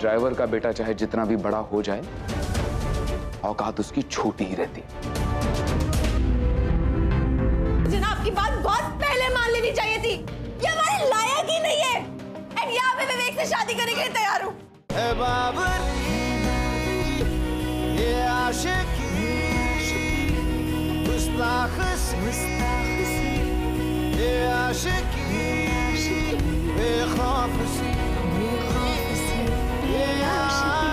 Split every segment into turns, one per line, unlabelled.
Driver का बेटा चाहे जितना भी बड़ा हो जाए, औकात उसकी छोटी ही रहती।
जनाब की बात बहुत पहले मान लेनी चाहिए थी। ये हमारे लायक ही नहीं है। एंड यहाँ पे विवेक से शादी करने के लिए तैयार हूँ।
ये आशिकी, ये आशिकी, बेखौफसी, ये आशिकी।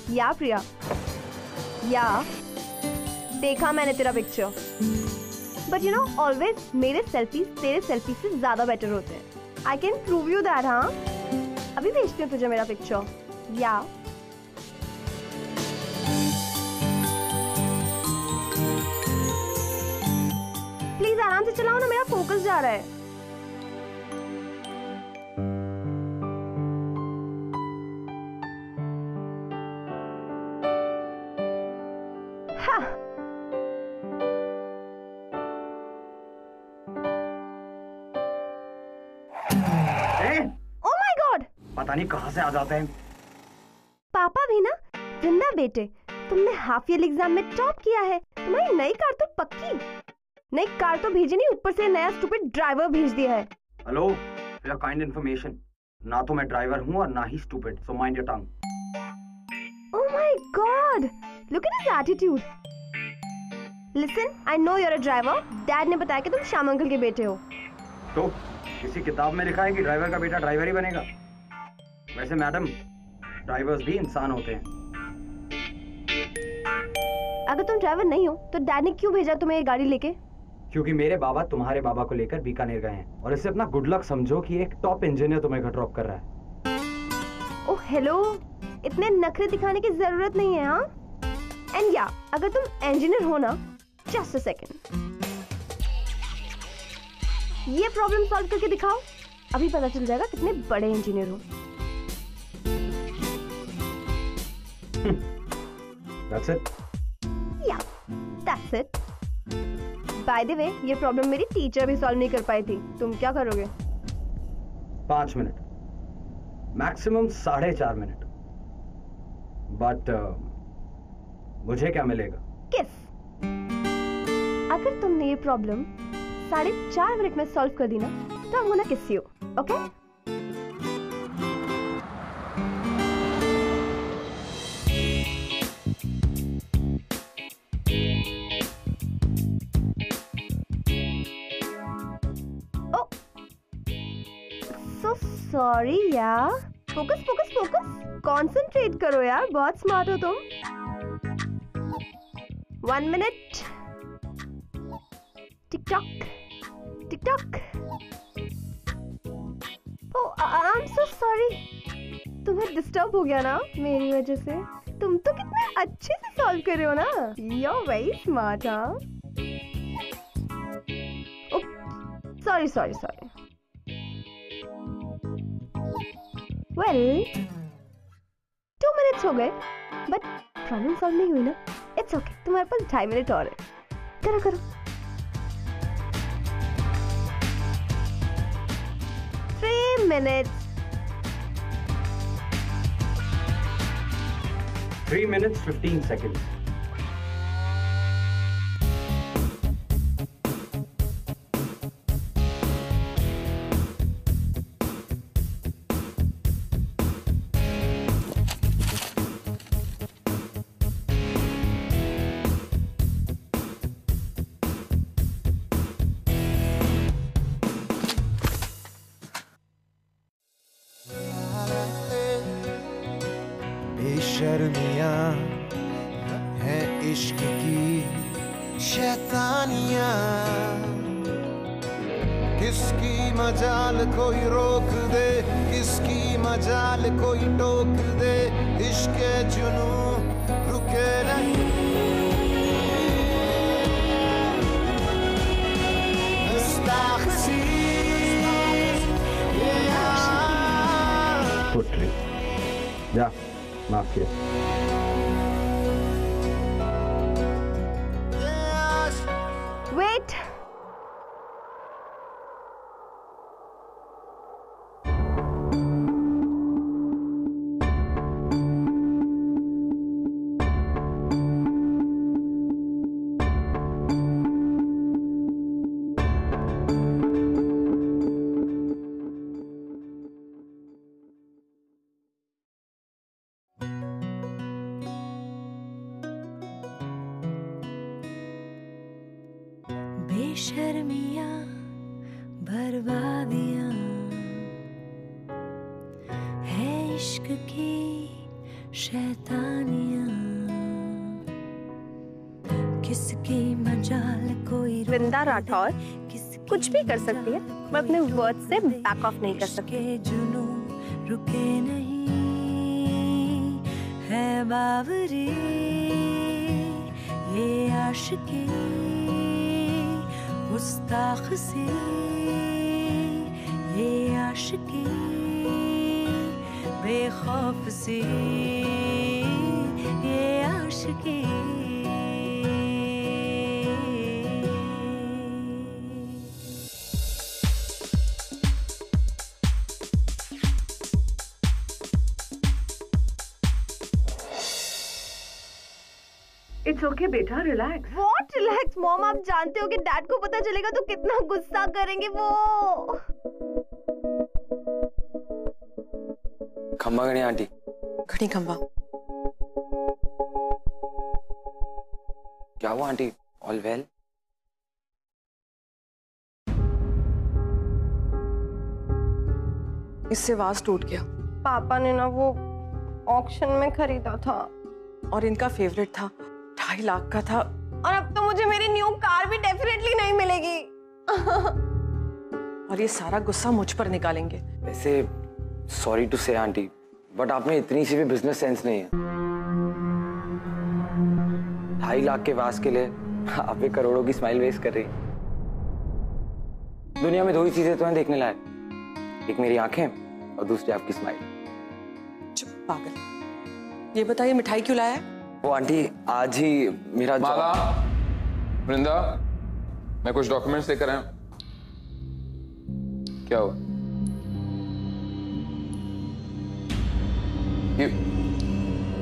या प्रिया, या देखा मैंने तेरा picture, but you know always मेरे सेल्फीज तेरे सेल्फी से ज्यादा बेटर होते हैं। I can prove you that. हाँ, अभी भेजती हूँ तुझे मेरा पिक्चर। या प्लीज आराम से चलाओ ना, मेरा फोकस जा रहा है।
पता नहीं कहां से आ जाते हैं।
पापा भी ना। जिंदा बेटे, तुमने हाफ ईयर एग्जाम में टॉप किया है। तुम्हारी नई कार तो पक्की। नई कार तो भेजी नहीं, ऊपर से नया स्टूपिड ड्राइवर भेज दिया है।
Hello, for your kind information, ना तो मैं ड्राइवर हूँ और ना ही stupid, so mind your tongue.
Oh my god, look at his attitude. Listen, I know you are a driver. Dad ने बताया कि तुम श्याम अंकल के बेटे हो।
तो किसी किताब में लिखा है कि ड्राइवर का बेटा ड्राइवर ही बनेगा? वैसे मैडम, ड्राइवर्स भी इंसान होते हैं।
अगर तुम ड्राइवर नहीं हो तो डैड ने क्यों भेजा तुम्हें ये गाड़ी लेके?
क्योंकि मेरे बाबा तुम्हारे बाबा को लेकर बीकानेर गए हैं और इससे अपना गुड लक समझो कि एक टॉप इंजीनियर तुम्हें घर ड्रॉप कर रहा है।
ओह हेलो, इतने नखरे दिखाने की जरूरत नहीं है। हाँ, एंड या अगर तुम इंजीनियर हो ना, जस्ट अ सेकंड, ये प्रॉब्लम सॉल्व करके दिखाओ, अभी पता चल जाएगा कितने बड़े इंजीनियर हो।
That's it?
Yeah, that's it. By the way, ये प्रॉब्लम मेरी टीचर भी सॉल्व नहीं कर पाई थी। तुम क्या करोगे?
5 मिनट, मैक्सिमम 4.5 मिनट। बट मुझे क्या मिलेगा?
किस। अगर तुमने ये प्रॉब्लम 4.5 मिनट में सॉल्व कर दी ना, तो I'm gonna kiss you, okay? Sorry यार, फोकस फोकस फोकस, कॉन्सेंट्रेट करो यार, बहुत स्मार्ट हो तुम। 1 minute, tick tock tick tock. Oh I am so sorry, तुम्हें डिस्टर्ब हो गया ना मेरी वजह से। तुम तो कितने अच्छे से सॉल्व कर रहे हो ना, यू आर वेरी स्मार्ट। हाँ, sorry sorry sorry. Well 2 minutes हो गए, बट प्रॉब्लम सॉल्व नहीं हुई ना। इट्स ओके, तुम्हारे पास 2.5 मिनट और है। करो करो। 3 मिनट्स।
3 minutes 15 seconds.
बेशर्मियां हैं इश्क की शैतानियां, किसकी मजाल कोई रोक दे, किसकी मजाल कोई टोक दे, इश्क जुनू रुके नहीं। गुस्ताखी
माफ किया।
वेट,
बेशर्मियां बर्बादियां है इश्क की शैतानियां, किसकी मजाल कोई
वृंदा राठौर कुछ भी कर सकती है, मैं अपने वर्ड से बैक ऑफ नहीं कर सकती।
जुनू रुके नहीं है बावरी ये आशिकी गुस्ताख सी ये आशिकी बेखौफ सी ये आशिकी।
इट्स ओके बेटा, रिलैक्स।
व्हाट रिलैक्स मॉम, आप जानते हो कि डैड को पता चलेगा तो कितना गुस्सा करेंगे वो।
खंबा गणी आंटी।
खड़ी खंबा।
क्या हुआ आंटी, ऑल वेल?
इससे वाज टूट गया
पापा ने ना वो ऑक्शन में खरीदा था
और इनका फेवरेट था, 2.5 लाख का था।
और अब तो मुझे मेरी न्यू कार भी डेफिनेटली नहीं मिलेगी।
और ये सारा गुस्सा मुझ पर निकालेंगे।
वैसे सॉरी टू से आंटी, बट आप में इतनी सी भी बिजनेस सेंस नहीं है। 2.5 लाख के वास के लिए आप 1 करोड़ों की स्माइल वेस्ट कर रही हैं। दुनिया में 2 ही चीजें तो हैं देखने लायक, एक मेरी आंखें और दूसरी आपकी स्माइल।
चुप पागल। ये बताइए मिठाई क्यों लाया है?
वो आंटी आज ही मेरा
माला, वृंदा, मैं कुछ डॉक्यूमेंट्स लेकर आया। क्या हुआ?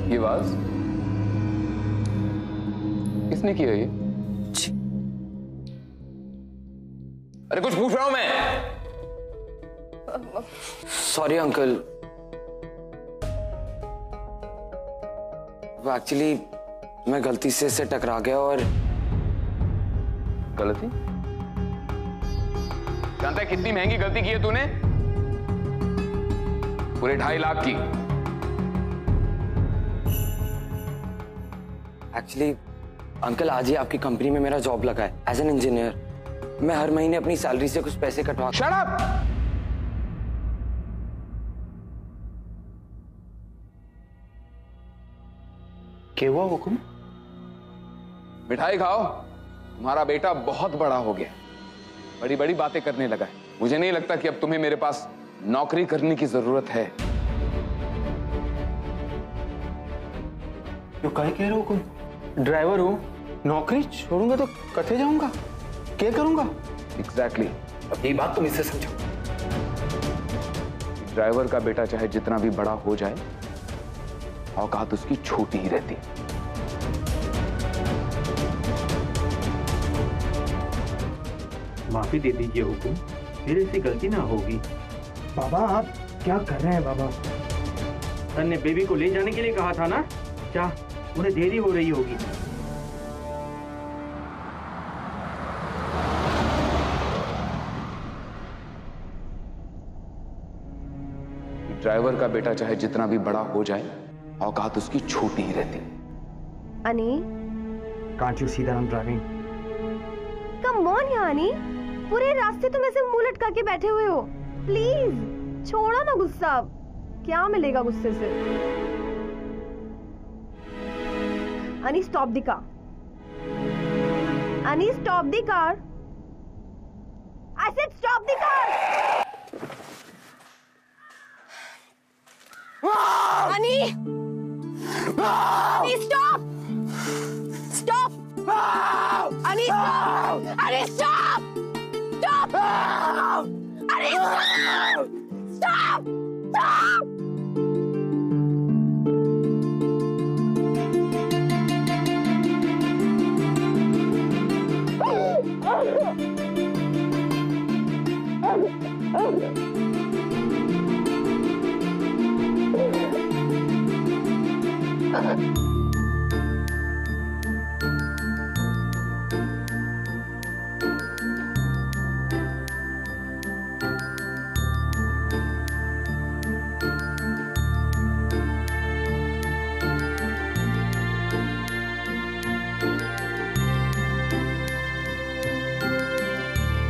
ये वाज किसने किया ये? अरे कुछ पूछ रहा हूं मैं।
सॉरी अंकल, वो एक्चुअली मैं गलती से इससे टकरा गया। और
गलती? जानता है कितनी महंगी गलती की है तूने? पूरे 2.5 लाख की।
एक्चुअली अंकल आज ही आपकी कंपनी में मेरा जॉब लगा है एज एन इंजीनियर। मैं हर महीने अपनी सैलरी से कुछ पैसे कटवा।
Shut up! क्या हुआ हुकुम? मिठाई खाओ, तुम्हारा बेटा बहुत बड़ा हो गया, बड़ी बड़ी बातें करने लगा है। मुझे नहीं लगता कि अब तुम्हें मेरे पास नौकरी करने की जरूरत है।
तो क्या कह रहे हो हुकुम? ड्राइवर हूँ, नौकरी छोड़ूंगा तो कथे जाऊंगा, क्या करूंगा?
एग्जैक्टली।
अब यही बात तुम इससे समझो।
ड्राइवर का बेटा चाहे जितना भी बड़ा हो जाए, औकात उसकी छोटी ही रहती है।
माफी दे दीजिए हुकुम, फिर ऐसी गलती ना होगी। बाबा आप क्या कर रहे हैं बाबा? सर ने बेबी को ले जाने के लिए कहा था ना, क्या उन्हें देरी हो रही होगी?
ड्राइवर का बेटा चाहे जितना भी बड़ा हो जाए, औकात उसकी छोटी ही रहती है।
अनी,
can't you see that I am driving?
Come on यानी, पूरे रास्ते तुम ऐसे मुंह लटका के बैठे हुए हो। प्लीज छोड़ो ना गुस्सा, क्या मिलेगा गुस्से से? अनी स्टॉप द कार। अनी stop the car. I said stop the car. अनी
Ani, stop! Stop! Ani, stop! Ani, stop! Stop! Ani, stop! Stop! Stop!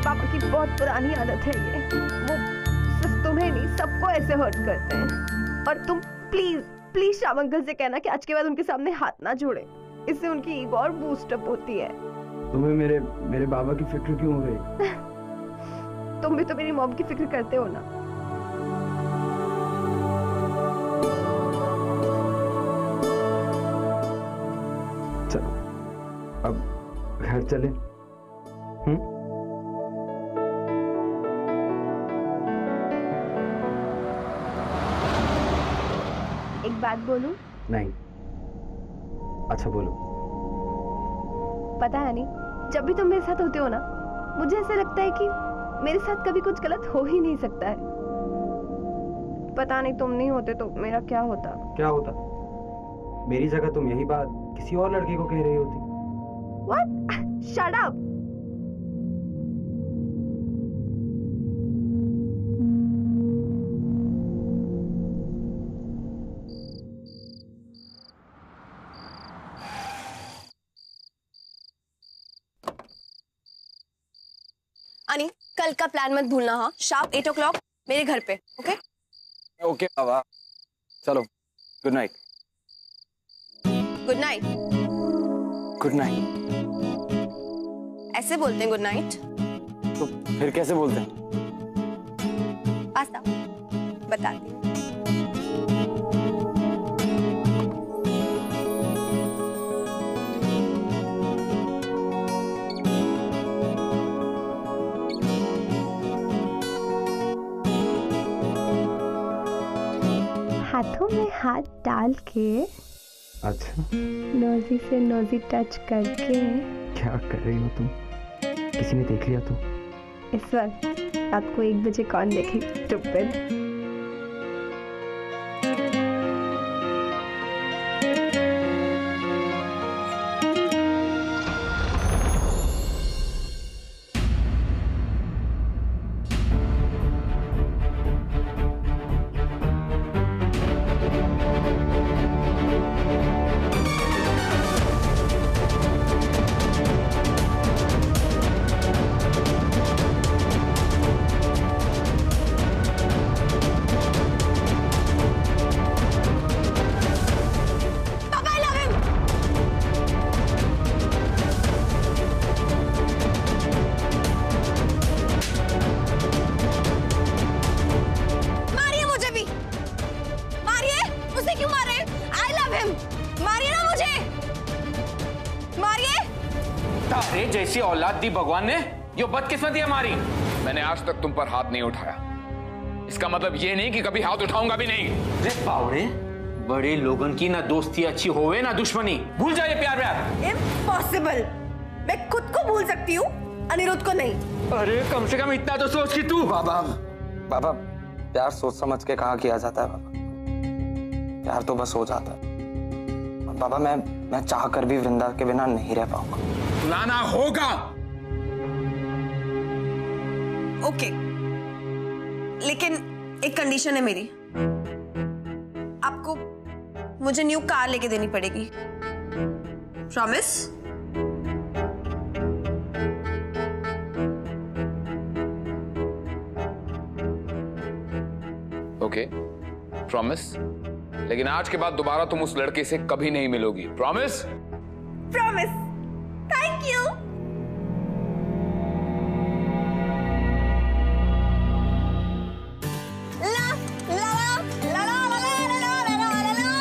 पापा की बहुत पुरानी आदत है ये। वो सिर्फ तुम्हें नहीं, सबको ऐसे हर्ट करते हैं। और तुम प्लीज प्लीज श्याम अंकल से कहना कि आज के बाद उनके सामने हाथ ना जोड़े। इससे उनकी ईगो और बूस्ट अप होती है।
तुम्हें मेरे बाबा की फिक्र क्यों हो रही?
तुम भी तो मेरी मॉम की फिक्र करते हो ना।
चलो अब घर चले।
एक बात बोलूं?
नहीं। अच्छा बोलो।
पता है नहीं, जब भी तुम मेरे साथ होते हो ना, मुझे ऐसा लगता है कि मेरे साथ कभी कुछ गलत हो ही नहीं सकता है। पता नहीं तुम नहीं होते तो मेरा क्या होता।
क्या होता? मेरी जगह तुम यही बात किसी और लड़के को कह रही होती।
What? Shut up!
अनि, कल का प्लान मत भूलना। हाँ, शार्प 8 o'clock मेरे घर पे। ओके?
ओके बाबा, चलो। Good night.
Good night.
Good night.
ऐसे बोलते हैं गुड नाइट?
तो फिर कैसे बोलते हैं?
पास्ता बताती हूँ।
हाथों में हाथ डाल के,
अच्छा,
नोजी से नोजी टच करके।
क्या कर रही हो तुम? किसी ने देख लिया तो?
इस वक्त रात को 1 बजे कौन देखेगा? स्टूपिड।
अरे जैसी औलाद दी भगवान ने, ये बदकिस्मती हमारी। मैंने आज तक तुम पर हाथ नहीं उठाया, इसका मतलब ये नहीं कि कभी हाथ उठाऊंगा भी नहीं।
रे पावरे, बड़े लोगन की ना दोस्ती अच्छी होवे ना दुश्मनी। भूल जाए प्यार व्यार।
इम्पॉसिबल। मैं खुद को भूल सकती हूँ, अनिरुद्ध को नहीं।
अरे कम से कम इतना तो सोच कि तू।
बाबा प्यार सोच समझ के कहा किया जाता है बाबा। प्यार तो बस हो जाता है। बाबा मैं चाह कर भी वृंदा के बिना नहीं रह पाऊंगा।
लाना होगा।
ओके, लेकिन एक कंडीशन है मेरी। आपको मुझे न्यू कार लेके देनी पड़ेगी। प्रॉमिस?
Okay, promise. लेकिन आज के बाद दोबारा तुम उस लड़के से कभी नहीं मिलोगी। प्रॉमिस?
प्रॉमिस। Thank you. ला ला ला ला ला ला ला ला ला ला।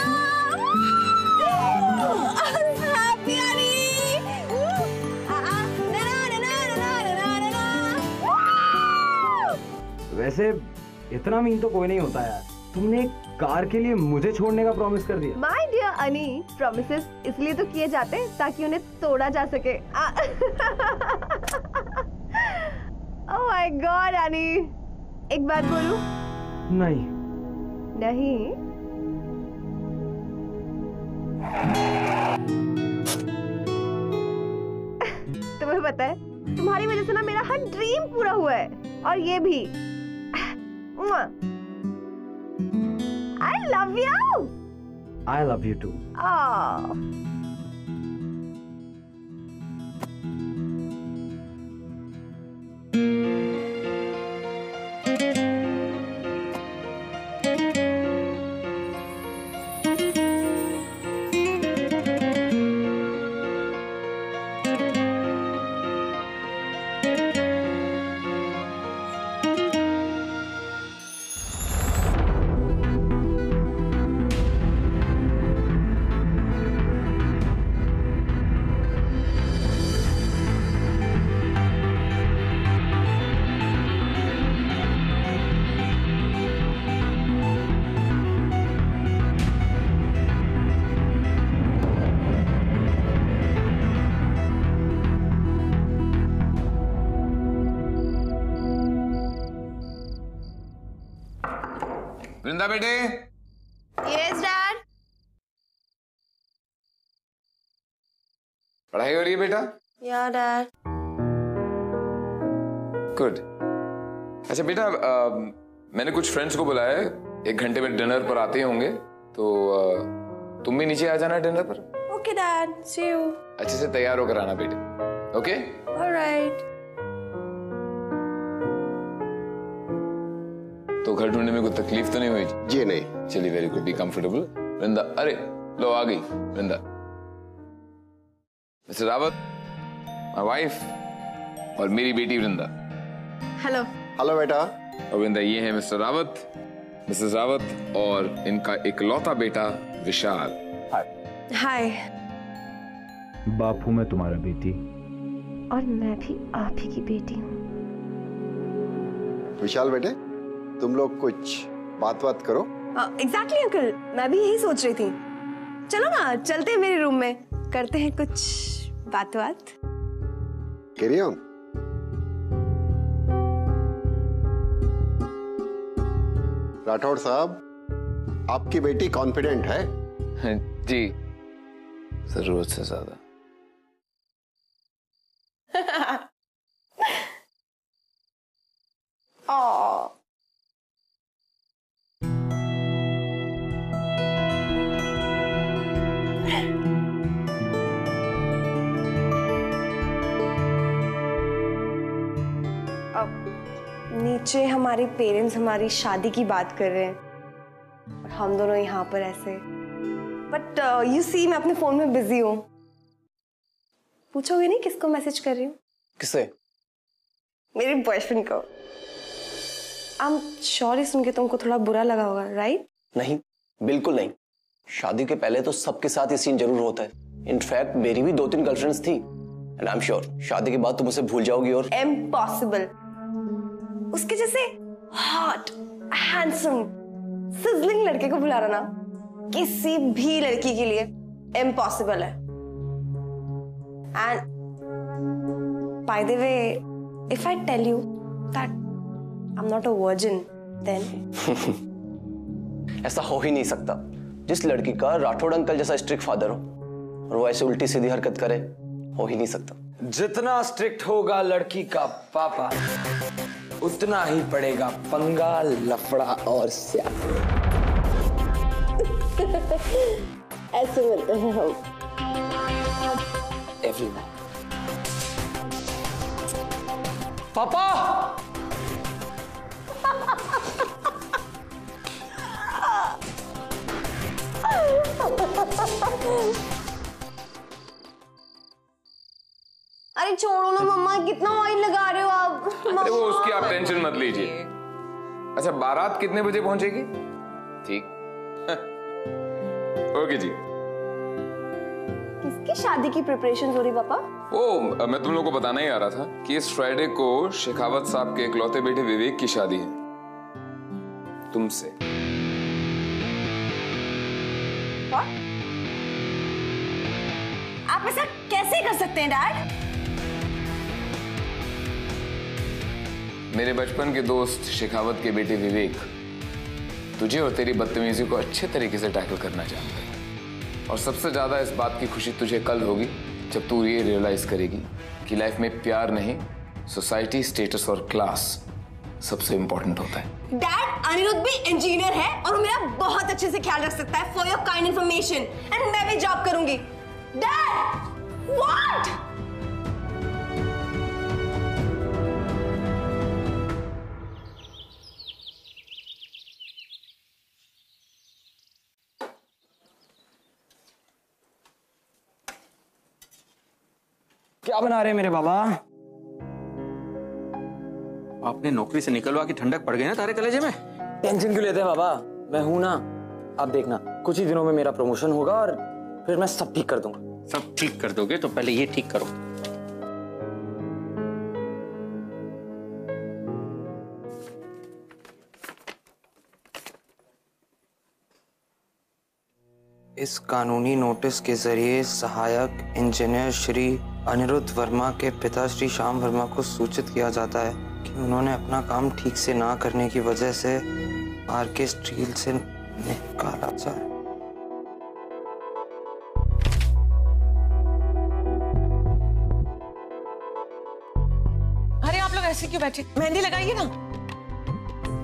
वैसे इतना मीन तो कोई नहीं होता यार। तुमने एक कार के लिए मुझे छोड़ने का प्रॉमिस कर दिया।
माय डियर अनी, प्रॉमिसेस इसलिए तो किए जाते हैं ताकि उन्हें तोड़ा जा सके। ओह माय गॉड अनी, एक बात बोलूं?
नहीं।
नहीं? तुम्हें पता है तुम्हारी वजह से ना मेरा हर ड्रीम पूरा हुआ है, और ये भी। I love you.
I love you too.
Oh.
वृंदा बेटे।
Yes dad.
पढ़ाई हो रही है बेटा?
या डैड।
गुड। अच्छा बेटा, मैंने कुछ फ्रेंड्स को बुलाया है, 1 घंटे में डिनर पर आते होंगे, तो तुम भी नीचे आ जाना डिनर पर।
Okay dad, see you.
अच्छे से तैयार होकर आना बेटे। ओके?
ऑलराइट।
तो घर ढूंढने में कोई तकलीफ तो नहीं हुई?
जी नहीं।
चलिए, वेरी गुड, बी कंफर्टेबल। वृंदा, अरे लो आ गई वृंदा। मिस्टर रावत, माय वाइफ, और मेरी बेटी वृंदा।
हेलो।
हेलो बेटा।
और वृंदा, ये है मिस्टर रावत, मिसेस रावत, और इनका इकलौता बेटा विशाल।
हाय।
बाप हूं मैं तुम्हारा बेटी।
और मैं भी आप ही की बेटी हूँ।
विशाल बेटे, तुम लोग कुछ बात करो।
एग्जैक्टली अंकल, मैं भी यही सोच रही थी। चलो ना, चलते हैं मेरे रूम में, करते हैं कुछ बात।
Carry on. राठौड़ साहब, आपकी बेटी कॉन्फिडेंट है?
जी, जरूरत से ज्यादा।
नीचे हमारे पेरेंट्स हमारी शादी की बात कर रहे हैं और हम दोनों यहाँ पर ऐसे। बट यू सी, मैं अपने फोन में बिजी हूँ। पूछोगे नहीं किसको मैसेज कर रही हूँ?
किसे?
मेरे बॉयफ्रेंड को। आई एम श्योर सुन के तुमको थोड़ा बुरा लगा होगा, राइट?
नहीं, बिल्कुल नहीं। शादी के पहले तो सबके साथ ये सीन जरूर होता है। इनफैक्ट मेरी भी 2-3 गर्लफ्रेंड्स थी, एंड आई एम श्योर शादी के बाद तुम उसे भूल जाओगी। और
इम्पॉसिबल। उसके जैसे हॉट, हैंडसम, सिजलिंग लड़के को भुला रहा ना किसी भी लड़की के लिए इम्पॉसिबल है। And by the way, if I tell you that I am not a virgin, then
ऐसा हो ही नहीं सकता। जिस लड़की का राठौड़ अंकल जैसा स्ट्रिक्ट फादर हो और वो ऐसे उल्टी सीधी हरकत करे, हो ही नहीं सकता।
जितना स्ट्रिक्ट होगा लड़की का पापा, उतना ही पड़ेगा पंगा, लफड़ा और स्याह।
ऐसे मिलते हैं हम।
एवरीवन। पापा!
अरे छोड़ो ना मम्मा, कितना ऑयल लगा रहे हो आप?
अरे वो उसकी आप टेंशन मत लीजिए। अच्छा, बारात कितने बजे पहुंचेगी? ठीक। ओके जी।
किसकी शादी की प्रिपरेशन हो रही पापा?
ओ, मैं तुम लोगों को बताना ही आ रहा था कि इस फ्राइडे को शेखावत साहब के इकलौते बेटे विवेक की शादी है। तुमसे।
आप ऐसा कैसे कर सकते हैं डैड?
मेरे बचपन के दोस्त शेखावत के बेटे विवेक तुझे और तेरी बदतमीजी को अच्छे तरीके से टैकल करना जानता है, और सबसे ज्यादा इस बात की खुशी तुझे कल होगी जब तू ये रियलाइज करेगी कि लाइफ में प्यार नहीं, सोसाइटी, स्टेटस और क्लास सबसे इंपॉर्टेंट होता है।
डैड, अनिरुद्ध भी इंजीनियर है और वो मेरा बहुत अच्छे से ख्याल रख सकता है। For your kind information, and मैं भी जॉब करूंगी। Dad, what?
क्या बना रहे हैं मेरे बाबा?
आपने नौकरी से निकलवा के ठंडक पड़ गई ना तारे कलेजे में।
टेंशन क्यों लेते हैं बाबा, मैं हूं ना। आप देखना कुछ ही दिनों में मेरा प्रमोशन होगा और फिर मैं सब ठीक कर दूंगा।
सब ठीक कर दोगे तो पहले ये ठीक करो।
इस कानूनी नोटिस के जरिए सहायक इंजीनियर श्री अनिरुद्ध वर्मा के पिता श्री श्याम वर्मा को सूचित किया जाता है कि उन्होंने अपना काम ठीक से ना करने की वजह से आरके स्टील से निकाला जाए।
अरे आप लोग ऐसे क्यों बैठे? मेहंदी लगाइए ना।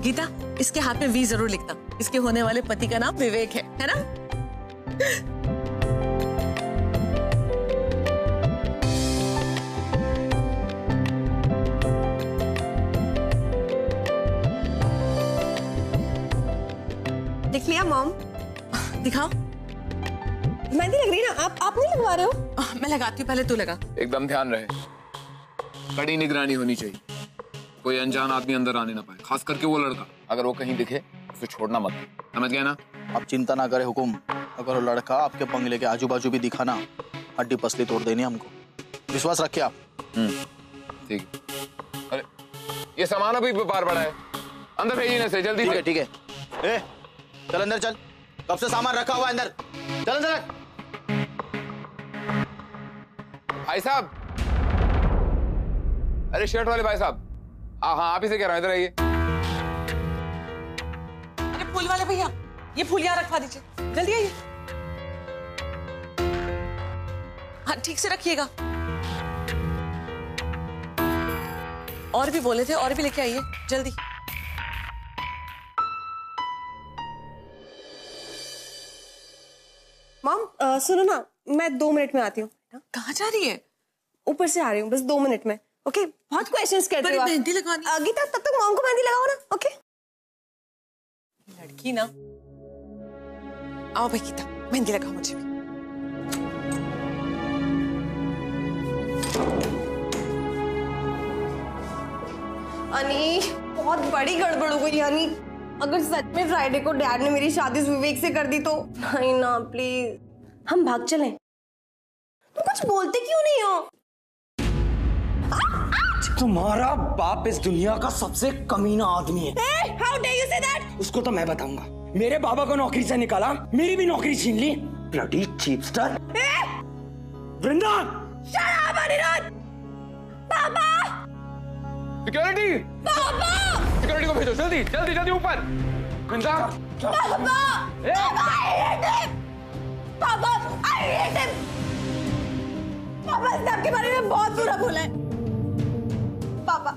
गीता, इसके हाथ में वी जरूर लिखना। इसके होने वाले पति का नाम विवेक है ना?
देख लिया मॉम?
दिखाओ।
मेहंदी लग रही है ना? आप नहीं लगवा रहे हो?
मैं लगाती हूँ, पहले तू लगा।
एकदम ध्यान रहे, कड़ी निगरानी होनी चाहिए, कोई अनजान आदमी अंदर आने ना पाए, खास करके वो लड़का। अगर वो कहीं दिखे उसे छोड़ना मत, समझ गया ना?
आप चिंता ना करें हुकुम, अगर वो लड़का आपके बंगले के आजू बाजू भी दिखा ना, हड्डी पसली तोड़ देनी हमको। विश्वास रखिए आप।
ठीक है। अरे ये सामान अभी बाहर पड़ा है, अंदर भेजिए ना से जल्दी से।
ठीक है। ए, चल अंदर चल, कब से सामान रखा हुआ है अंदर, चल अंदर।
भाई साहब, अरे शर्ट वाले भाई साहब, हाँ आप ही से कह रहा हूं, इधर आइए।
अरे फूल वाले भैया, ये फूल यहाँ रखवा दीजिए, जल्दी आइए। हाँ ठीक से रखिएगा। और भी बोले थे, और भी लेके आइए जल्दी।
मॉम सुनो ना, मैं 2 मिनट में आती हूँ।
कहाँ जा रही है?
ऊपर से आ रही हूँ, बस 2 मिनट में। ओके, बहुत क्वेश्चंस कर रही हो।
मेहंदी लगवानी।
गीता, तब तक मॉम को मेहंदी लगाओ ना। ओके
लड़की ना। आओ भाई गीता, मेहंदी लगाओ मुझे भी।
अनी, बहुत बड़ी गड़बड़ हो गई अनी। अगर सच में फ्राइडे को डैड ने मेरी शादी विवेक से कर दी तो? नहीं ना, प्लीज हम भाग चलें। तुम कुछ बोलते क्यों नहीं हो?
तुम्हारा बाप इस दुनिया का सबसे कमीना आदमी है।
How dare you say that?
उसको तो मैं बताऊंगा। मेरे बाबा को नौकरी से निकाला, मेरी भी नौकरी छीन ली। Bloody cheapster. Vrinda!
Shut up, Aniruddh! पापा!
सिक्योरिटी!
पापा!
सिक्योरिटी को भेजो, जल्दी जल्दी जल्दी ऊपर। वृंदा!
पापा! पापा, I hate him! पापा, I hate him! पापा, इसने आपके बारे में बहुत बुरा बोला है। पापा,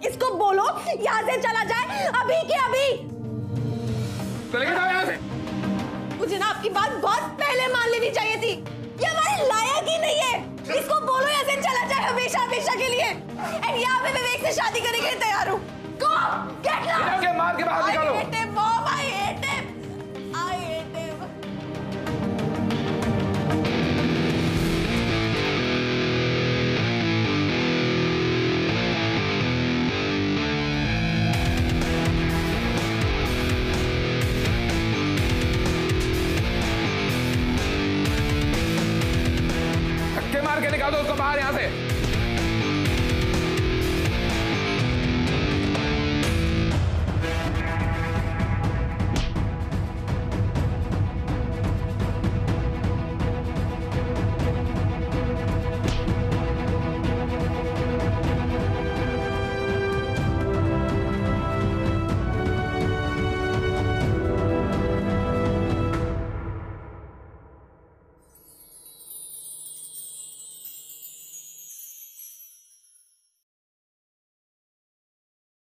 इसको बोलो यहाँ से चला जाए, अभी के अभी।
चले जाओ यहाँ से।
मुझे ना आपकी बात बहुत पहले मान लेनी चाहिए थी। ये हमारे लायक ही नहीं है। इसको बोलो यहाँ से चला जाए हमेशा हमेशा के लिए। एंड यहाँ पे विवेक से शादी करने के लिए तैयार हूँ। Go, get lost!
इन्हें मार के बाहर निकालो।
I hate him, Mom, I hate him. I hate him.
धक्के मार के निकाल दो उसको बाहर यहाँ से।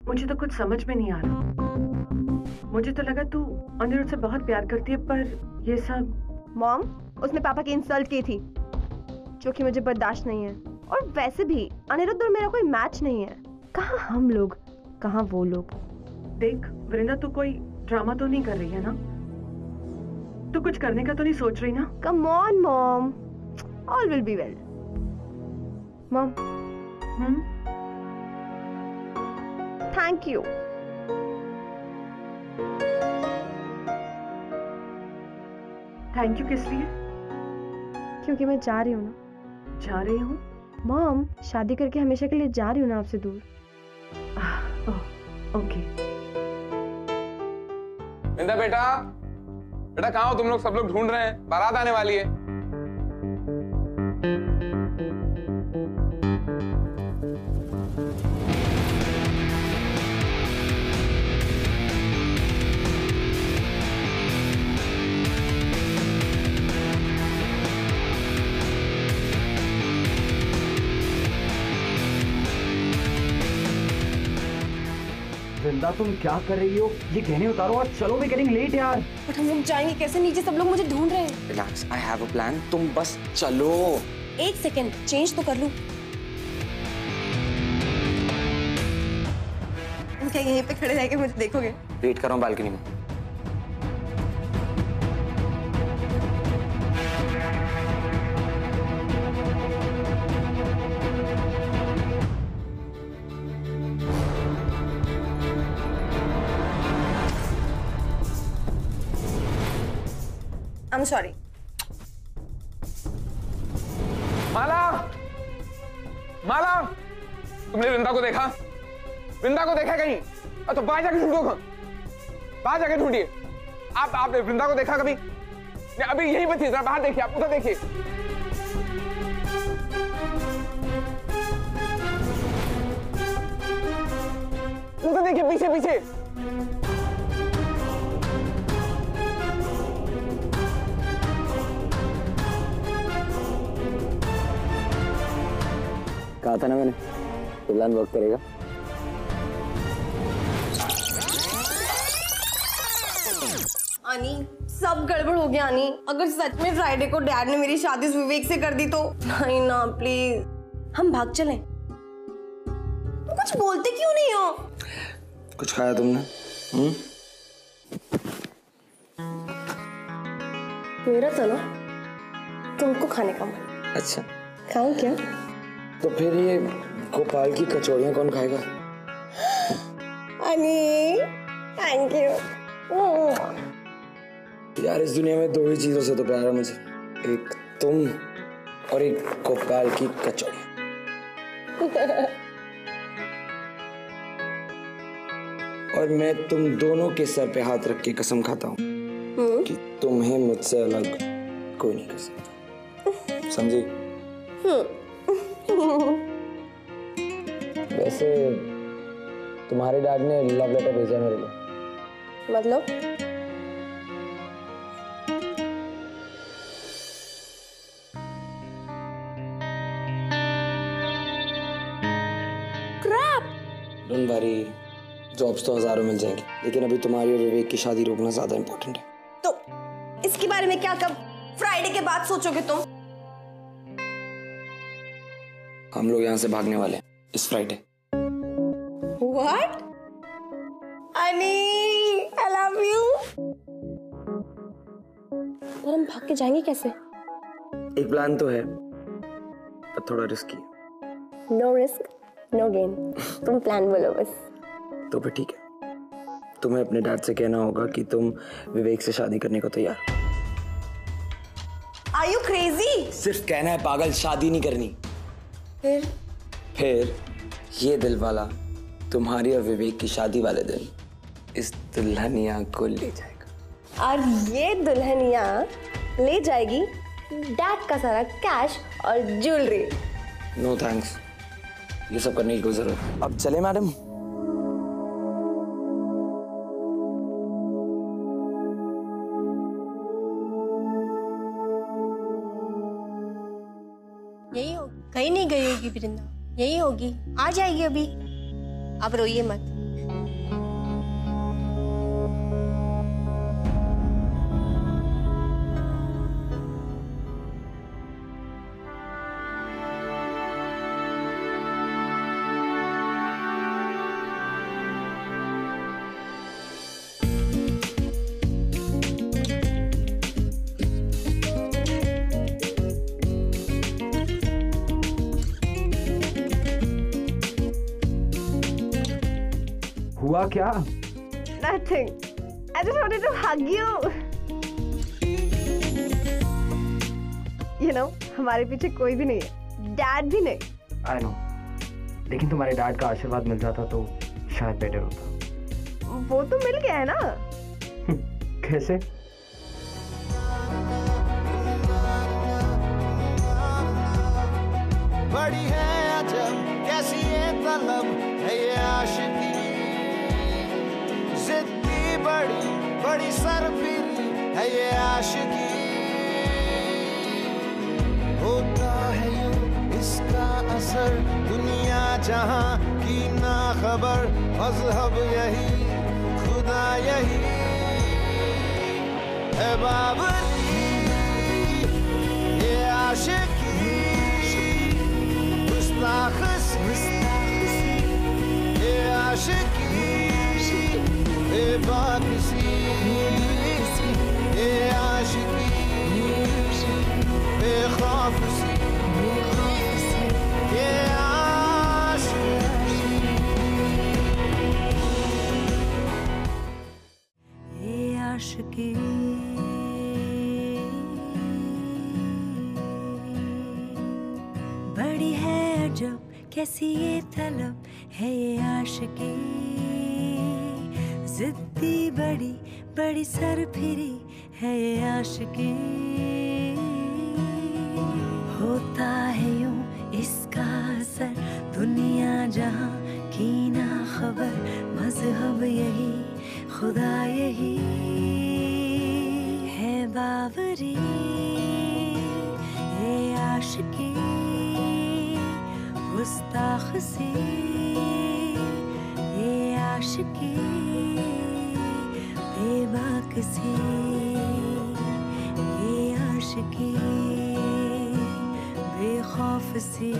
मुझे तो कुछ समझ में नहीं आ रहा। मुझे तो लगा तू अनिरुद्ध से बहुत प्यार करती है, पर ये सब।
मॉम, उसने पापा की इंसल्ट की थी, जो कि मुझे बर्दाश्त नहीं है। और वैसे भी अनिरुद्ध और मेरा कोई मैच नहीं है। कहाँ हम लोग, कहाँ वो लोग।
देख वृंदा, तू कोई ड्रामा तो नहीं कर रही है ना? तू कुछ करने का तो नहीं सोच रही ना?
Come on mom, all will be well. Mom, thank you.
Thank you किस लिए?
क्योंकि मैं जा रही हूँ ना।
जा रही हूँ?
मॉम, शादी करके हमेशा के लिए जा रही हूँ ना आपसे दूर।
ओके।
बिंदा बेटा, बेटा कहाँ हो तुम लोग? सब लोग ढूंढ रहे हैं, बारात आने वाली है।
वृंदा तुम क्या कर रही हो? ये गहने उतारो और चलो, वी गेटिंग लेट यार।
बट हम लोग जाएंगे कैसे? नीचे सब लोग मुझे ढूंढ रहे हैं।
Relax, I have a plan, तुम बस चलो।
एक सेकेंड, चेंज तो कर लूं। तुम क्या यहीं पे खड़े रह के मुझे देखोगे?
वेट कर रहा हूँ बालकनी में।
I'm sorry.
माला, माला, तुमने वृंदा को देखा? वृंदा को देखा कहीं? तो बाहर जाके ढूंढो, बाहर जाके ढूंढिए। आपने वृंदा को देखा कभी? नहीं, अभी यही बची, जरा बाहर देखिए, आप उधर देखिए। उधर देखिए, पीछे पीछे।
कहा था ना मैंने, प्लान वर्क करेगा।
अनी, सब गड़बड़ हो गया अनी। अगर सच में फ्राइडे को डैड ने मेरी शादी विवेक से कर दी तो? नहीं ना, प्लीज हम भाग चलें। तुम कुछ बोलते क्यों नहीं हो?
कुछ खाया तुमने?
मेरा तो ना तुमको खाने का मन।
अच्छा,
खाऊं क्या?
तो फिर ये गोपाल की कचौड़ियाँ कौन खाएगा?
अनी, थैंक यू।
यार इस दुनिया में दो ही चीजों से तो प्यार है मुझे, एक तुम और एक गोपाल की कचौड़ी। और मैं तुम दोनों के सर पे हाथ रख के कसम खाता हूँ कि तुम्हें मुझसे अलग कोई नहीं कर सकता, समझी? वैसे तुम्हारे डैड ने लव लेटर भेजा मेरे लिए।
मतलब?
डोंट वरी, जॉब्स तो हजारों मिल जाएंगी, लेकिन अभी तुम्हारी और विवेक की शादी रोकना ज्यादा इंपॉर्टेंट है।
तो इसके बारे में क्या कब फ्राइडे के बाद सोचोगे तुम?
हम लोग यहाँ से भागने वाले हैं इस फ्राइडे।
What? अनी, I love you. पर हम भाग के जाएंगे कैसे?
एक प्लान तो है, पर थोड़ा रिस्की है।
No risk, no gain. तुम प्लान बोलो बस।
तो फिर ठीक है, तुम्हें अपने डैड से कहना होगा कि तुम विवेक से शादी करने को तैयार।
Are you crazy?
सिर्फ कहना है पागल, शादी नहीं करनी। फिर ये दिल वाला तुम्हारी और विवेक की शादी वाले दिन इस दुल्हनिया को ले जाएगा।
और ये दुल्हनिया ले जाएगी डैड का सारा कैश और ज्वेलरी।
नो थैंक्स, ये सब करने की कोई जरूरत नहीं। अब चले मैडम?
यही हो, कहीं नहीं गई होगी वृंदा, यही होगी, आ जाएगी अभी। आप रोइए मत,
हुआ क्या?
Nothing. I just wanted to hug you. You know, हमारे पीछे कोई भी नहीं है, डैड भी नहीं.
I know. लेकिन तुम्हारे डैड का आशीर्वाद मिल जाता तो शायद बेटर होता.
वो तो मिल गया है ना.
कैसे?
बड़ी है अजब कैसी ये तलब है ये आशिकी, जिद्दी बड़ी बड़ी सरफिरी है ये आशिकी, होता है यूं इसका असर दुनिया जहां की ना खबर, मजहब यही खुदा यही है बाबरी ये आशिकी, ये आशिकी बेबाकसी, ये आशिकी बेखौफसी, ये आशिकी,
ये आशिकी बड़ी है अजब कैसी ये तलब है ये आशिकी, जिद्दी बड़ी बड़ी सरफिरी है ये आशिकी, होता है यूं इसका असर दुनिया जहां की ना खबर, मजहब यही खुदा यही है बावरी ये आशिकी, गुस्ताख सी ये आशिकी, बेबाक सी ये आशिकी, बेखौफ सी